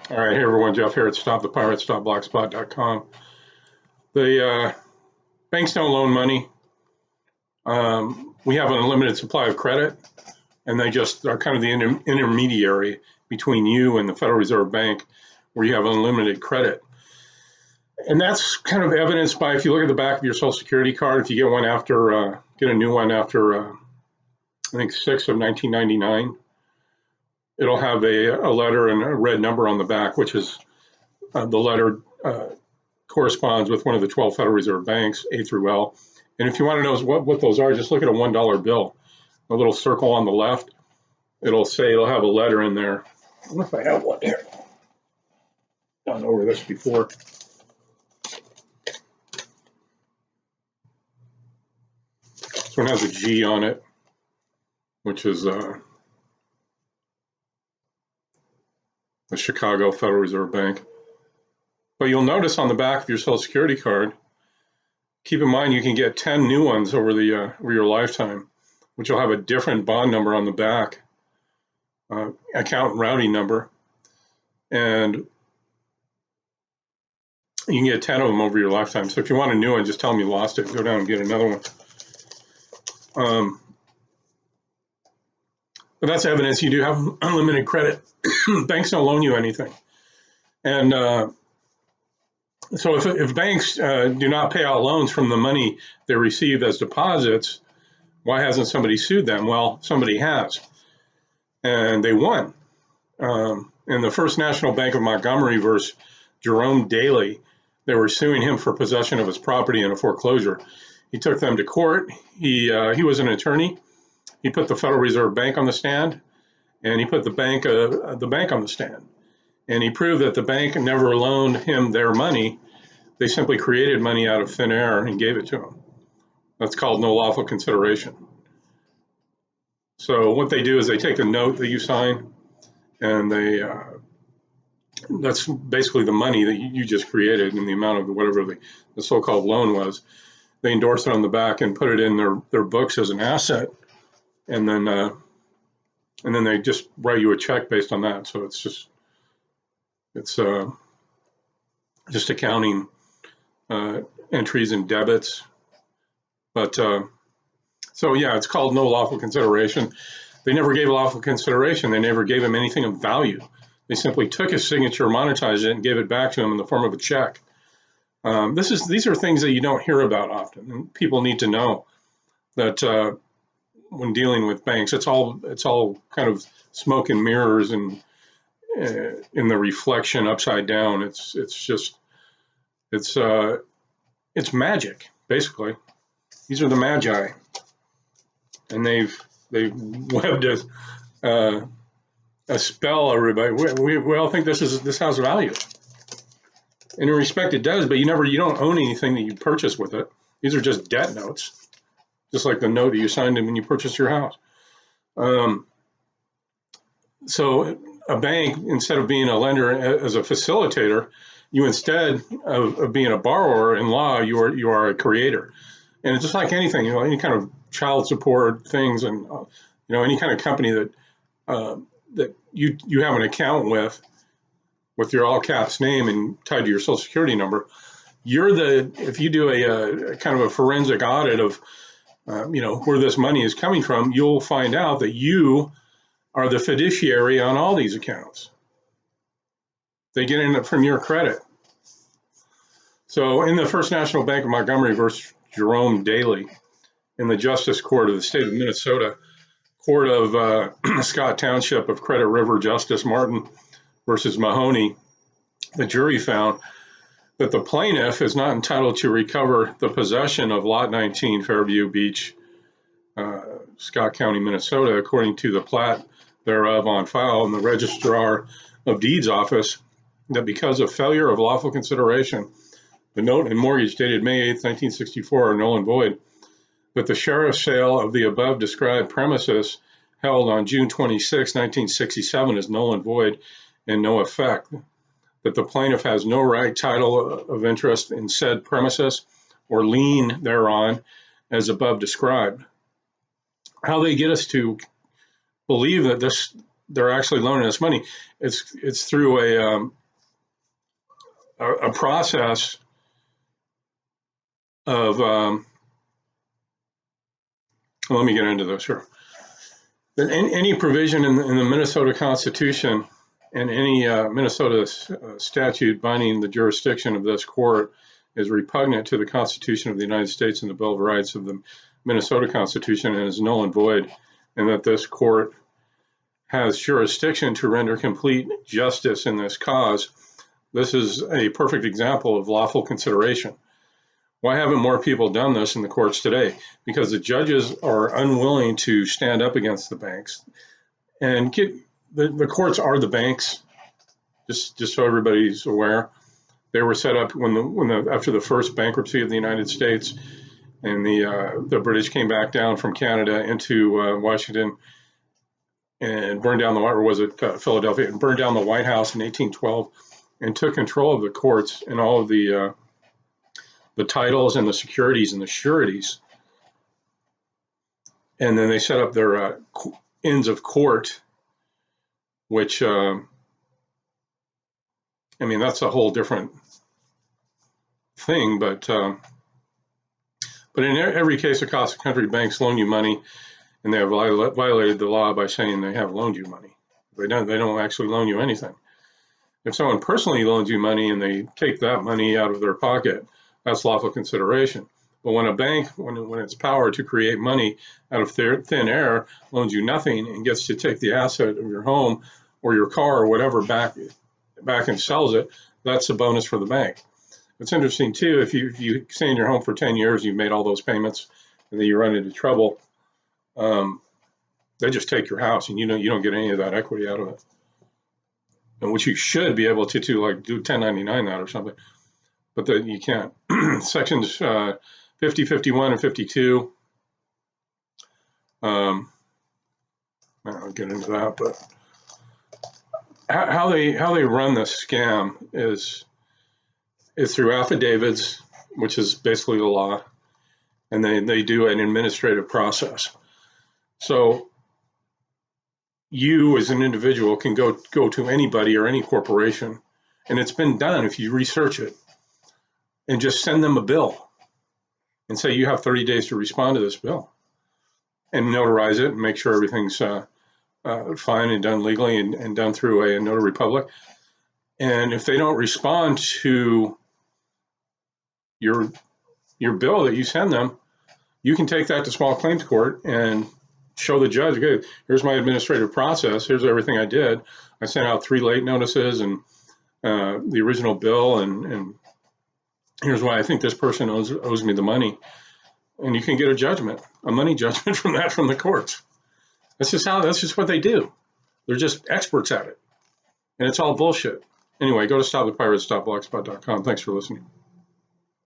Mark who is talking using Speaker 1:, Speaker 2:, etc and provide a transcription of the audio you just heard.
Speaker 1: All right, hey everyone, Jeff here at stopthepirates.blogspot.com. The banks don't loan money. We have an unlimited supply of credit, and they just are kind of the intermediary between you and the Federal Reserve Bank, where you have unlimited credit. And that's kind of evidenced by, if you look at the back of your Social Security card, if you get one after, get a new one after, I think 6 of 1999. It'll have a letter and a red number on the back, which is the letter corresponds with one of the 12 Federal Reserve banks, A through L. And if you want to know what those are, just look at a $1 bill, a little circle on the left. It'll have a letter in there. I wonder if I have one here. Gone over this before. This one has a G on it, which is the Chicago Federal Reserve Bank. But you'll notice on the back of your Social Security card, keep in mind you can get 10 new ones over your lifetime, which will have a different bond number on the back, account routing number, and you can get 10 of them over your lifetime. So if you want a new one, just tell them you lost it and go down and get another one. But that's evidence you do have unlimited credit. Banks don't loan you anything. And so if banks do not pay out loans from the money they receive as deposits, why hasn't somebody sued them? Well, somebody has. And they won. In the First National Bank of Montgomery versus Jerome Daley, they were suing him for possession of his property in a foreclosure. He took them to court. He was an attorney. He put the Federal Reserve Bank on the stand, and he put the bank on the stand. And he proved that the bank never loaned him their money. They simply created money out of thin air and gave it to him. That's called no lawful consideration. So what they do is they take a note that you sign, and that's basically the money that you just created and the amount of whatever the so-called loan was. They endorse it on the back and put it in their books as an asset, and then they just write you a check based on that. So it's just accounting entries and debits. But so yeah, it's called no lawful consideration. They never gave lawful consideration. They never gave him anything of value. They simply took his signature, monetized it, and gave it back to him in the form of a check. These are things that you don't hear about often, and people need to know that when dealing with banks, it's all kind of smoke and mirrors, and in the reflection upside down, it's magic basically. These are the magi, and they've webbed a spell. Everybody, we all think this has value. And in respect, it does, but you don't own anything that you purchase with it. These are just debt notes, just like the note that you signed when you purchased your house. So a bank, instead of being a lender as a facilitator, you instead of being a borrower in law, you are a creator. And it's just like anything, any kind of child support things, and any kind of company that you have an account with your all caps name and tied to your Social Security number, if you do a kind of a forensic audit of where this money is coming from, you'll find out that you are the fiduciary on all these accounts. They get in from your credit. So in the First National Bank of Montgomery versus Jerome Daley, in the Justice Court of the state of Minnesota, Court of Scott Township of Credit River, Justice Martin versus Mahoney, the jury found that the plaintiff is not entitled to recover the possession of Lot 19, Fairview Beach, Scott County, Minnesota, according to the plat thereof on file in the Registrar of Deeds office, that because of failure of lawful consideration, the note and mortgage dated May 8, 1964 are null and void, that the sheriff's sale of the above described premises held on June 26, 1967 is null and void and no effect, that the plaintiff has no right, title of interest in said premises or lien thereon as above described. How they get us to believe that this they're actually loaning us money. It's through a process of let me get into this here. Any provision in the Minnesota Constitution and any Minnesota statute binding the jurisdiction of this court is repugnant to the Constitution of the United States and the Bill of Rights of the Minnesota Constitution and is null and void, and that this court has jurisdiction to render complete justice in this cause. This is a perfect example of lawful consideration. Why haven't more people done this in the courts today? Because the judges are unwilling to stand up against the banks. And the courts are the banks, just so everybody's aware. They were set up after the first bankruptcy of the United States, and the British came back down from Canada into Washington and burned down Philadelphia, and burned down the White House in 1812 and took control of the courts and all of the titles and the securities and the sureties. And then they set up their Inns of Court, which, I mean, that's a whole different thing, but in every case across the country, banks loan you money, and they have violated the law by saying they have loaned you money. They don't actually loan you anything. If someone personally loans you money and they take that money out of their pocket, that's lawful consideration. But when a bank, when its power to create money out of thin air, loans you nothing and gets to take the asset of your home or your car or whatever back and sells it, that's a bonus for the bank. It's interesting too, if you stay in your home for 10 years, you've made all those payments, and then you run into trouble, they just take your house, and you don't get any of that equity out of it. And which you should be able to like do 1099 that or something, but you can't. Sections 50, 51, and 52. I'll get into that, but how they run this scam is through affidavits, which is basically the law, and they do an administrative process. So you as an individual can go to anybody or any corporation, and it's been done if you research it, and just send them a bill and say you have 30 days to respond to this bill, and notarize it and make sure everything's fine and done legally and done through a notary public. And if they don't respond to your bill that you send them, you can take that to small claims court and show the judge, okay, here's my administrative process, here's everything I did. I sent out 3 late notices and the original bill, and here's why I think this person owes me the money. And you can get a money judgment from the courts. That's just what they do. They're just experts at it. And it's all bullshit. Anyway, go to stopthepirates.blogspot.com. Thanks for listening.